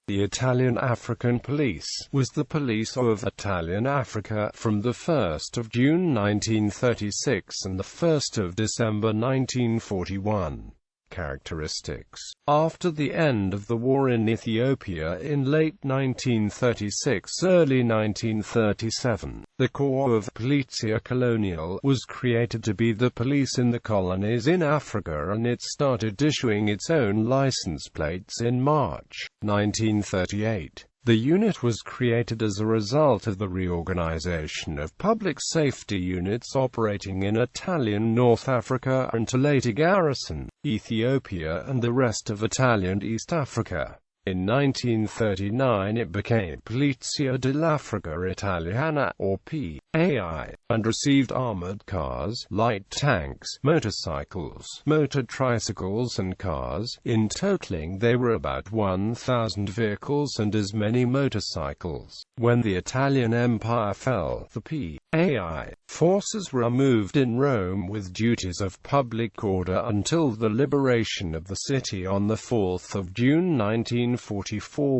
The Italian African Police was the police of Italian Africa from the 1st of June 1936 and the 1st of December 1941. Characteristics. After the end of the war in Ethiopia in late 1936–early 1937, the Corps of Polizia Coloniale was created to be the police in the colonies in Africa, and it started issuing its own license plates in March 1938. The unit was created as a result of the reorganization of public safety units operating in Italian North Africa and to later garrison Ethiopia and the rest of Italian East Africa. In 1939 it became Polizia dell'Africa Italiana, or PAI, and received armored cars, light tanks, motorcycles, motor tricycles and cars. In totaling they were about 1,000 vehicles and as many motorcycles. When the Italian Empire fell, the PAI forces were moved in Rome with duties of public order until the liberation of the city on the 4th of June 1944,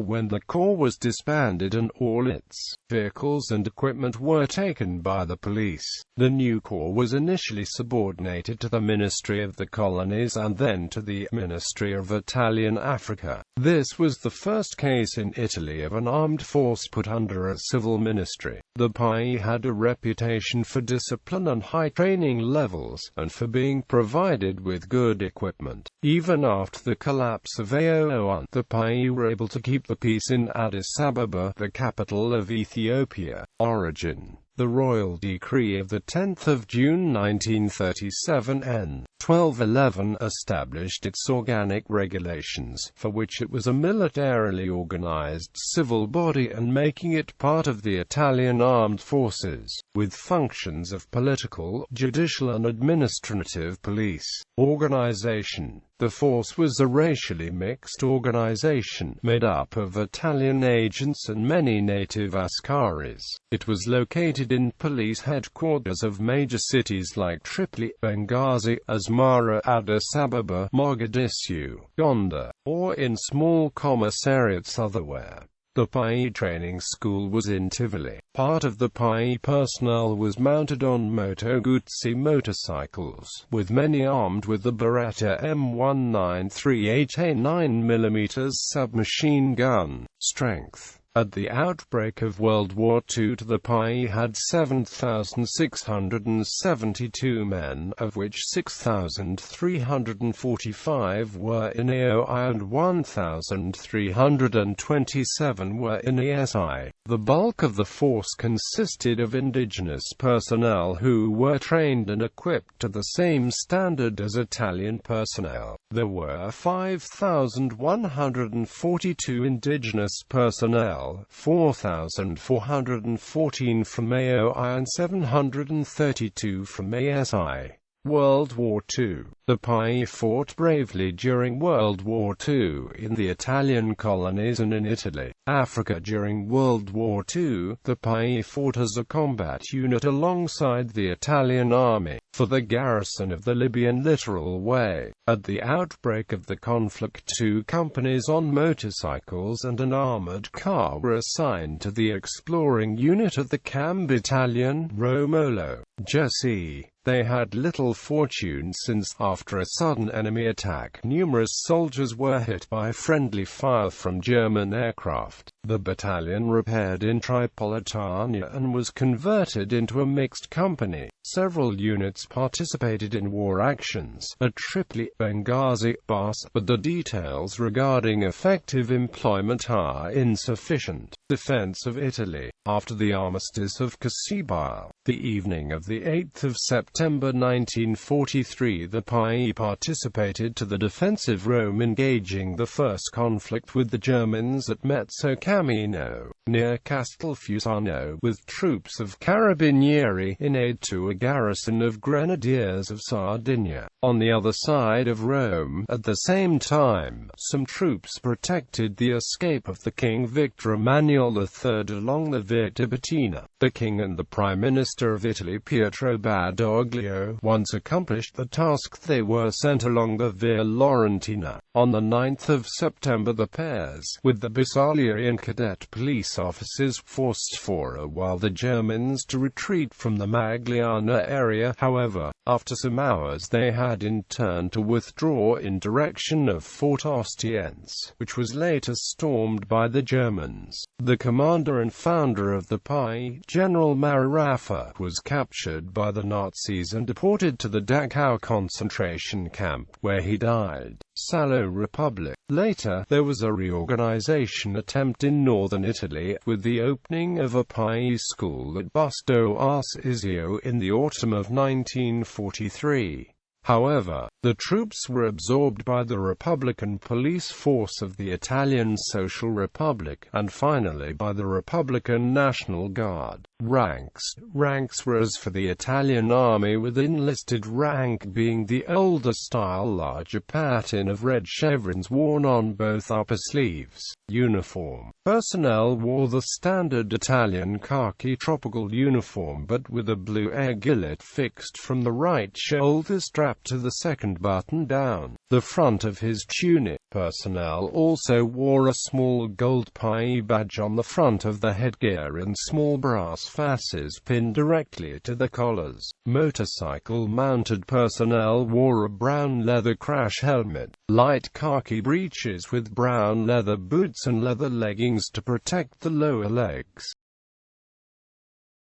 when the Corps was disbanded and all its vehicles and equipment were taken by the police. The new Corps was initially subordinated to the Ministry of the Colonies and then to the Ministry of Italian Africa. This was the first case in Italy of an armed force put under a civil ministry. The PAI had a reputation for discipline and high training levels, and for being provided with good equipment. Even after the collapse of AO1, the PAI were able to keep the peace in Addis Ababa, the capital of Ethiopia. Origin. The Royal Decree of 10 June 1937 N. 1211 established its organic regulations, for which it was a militarily organized civil body and making it part of the Italian armed forces, with functions of political, judicial and administrative police. Organization. The force was a racially mixed organization, made up of Italian agents and many native Askaris. It was located in police headquarters of major cities like Tripoli, Benghazi, Asmara, Addis Ababa, Mogadishu, Gondar, or in small commissariats otherwhere. The PAI training school was in Tivoli. Part of the PAI personnel was mounted on Moto Guzzi motorcycles, with many armed with the Beretta M1938A 9mm submachine gun. Strength. At the outbreak of World War II, the PAI had 7,672 men, of which 6,345 were in AOI and 1,327 were in ESI. The bulk of the force consisted of indigenous personnel who were trained and equipped to the same standard as Italian personnel. There were 5,142 indigenous personnel, 4,414 from AOI and 732 from ASI. World War II. The PAI fought bravely during World War II in the Italian colonies and in Italy. Africa. During World War II, the PAI fought as a combat unit alongside the Italian army, for the garrison of the Libyan Littoral Way. At the outbreak of the conflict, 2 companies on motorcycles and an armored car were assigned to the exploring unit of the CAM Battalion, Romolo, Jersey. They had little fortune since, after a sudden enemy attack, numerous soldiers were hit by friendly fire from German aircraft. The battalion repaired in Tripolitania and was converted into a mixed company. Several units participated in war actions at Tripoli, Benghazi, Bas, but the details regarding effective employment are insufficient. Defense of Italy. After the armistice of Cassibile, the evening of 8 September 1943, the PAI participated to the defensive Rome, engaging the first conflict with the Germans at Mezzo Camino, near Castelfusano, with troops of Carabinieri in aid to a garrison of Grenadiers of Sardinia. On the other side of Rome, at the same time, some troops protected the escape of the King Victor Emmanuel III along the Via Tiburtina. The king and the Prime Minister of Italy Pietro Badoglio once accomplished the task. They were sent along the Via Laurentina. On the 9th of September the pairs, with the Bersaglieri cadet police officers, forced for a while the Germans to retreat from the Magliana area. However, after some hours they had in turn to withdraw in direction of Fort Ostiense, which was later stormed by the Germans. The commander and founder of the PI, General Marraffa, was captured by the Nazis and deported to the Dachau concentration camp, where he died. Salo Republic. Later, there was a reorganization attempt in northern Italy, with the opening of a PI school at Busto Arsizio in the autumn of 1943. However, the troops were absorbed by the Republican police force of the Italian Social Republic, and finally by the Republican National Guard. Ranks were as for the Italian army, with enlisted rank being the older style larger pattern of red chevrons worn on both upper sleeves. Uniform. Personnel wore the standard Italian khaki tropical uniform, but with a blue aiguillet fixed from the right shoulder strap to the second button down the front of his tunic. Personnel also wore a small gold PI badge on the front of the headgear and small brass fasces pinned directly to the collars. Motorcycle-mounted personnel wore a brown leather crash helmet, light khaki breeches with brown leather boots and leather leggings to protect the lower legs.